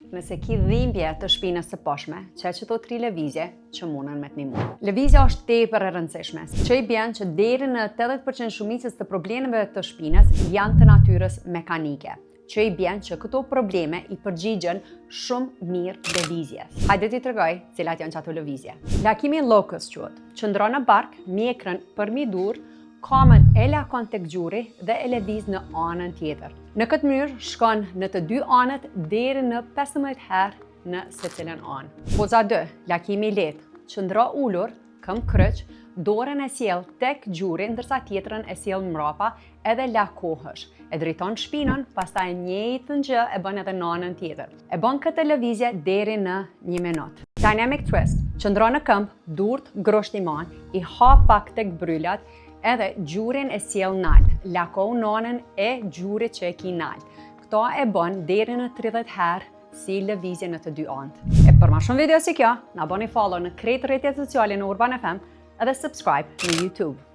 Nëse ki dhimbje të shpinës së poshtme, që to 3 lëvizje që mundën me të ndihmu. Lëvizja është tepër e rëndësishme, që i bën që deri në 80% shumicës të problemeve të shpinës janë të natyrës mekanike, që i bën që këto probleme i përgjigjen shumë mirë lëvizjes. Hajde t'i tregoj cilat janë ato lëvizje. Lakimi locus quhet, qëndron në bark, mjekrën përmi dur, kamën e lakon tek gjuri dhe e lëviz në anën tjetër. Në këtë mënyrë shkon në të dy anët deri në 15 herë në secilën anë. Poza 2, lakimi lehtë, qëndro ulur, këmbë kryq, dorën e sjell tek gjuri ndërsa tjetrën e sjell mbrapa edhe lakohesh. E drejton shpinën, pastaj njëjtën gjë e bën edhe në anën tjetër. E bën këtë lëvizje deri në 1 minutë. Dynamic twist, qëndro në këmbë, durt groshtiman, i hap pak tek brylat, edhe gjurin e sjell nalt, lako nanën e gjurit që e ki nalt. Këto e bën deri në 30 herë si lëvizje në të dy anët. E për ma shumë video si kjo, na bëni follow në krejt rrjetet sociale në Urban FM edhe subscribe në YouTube.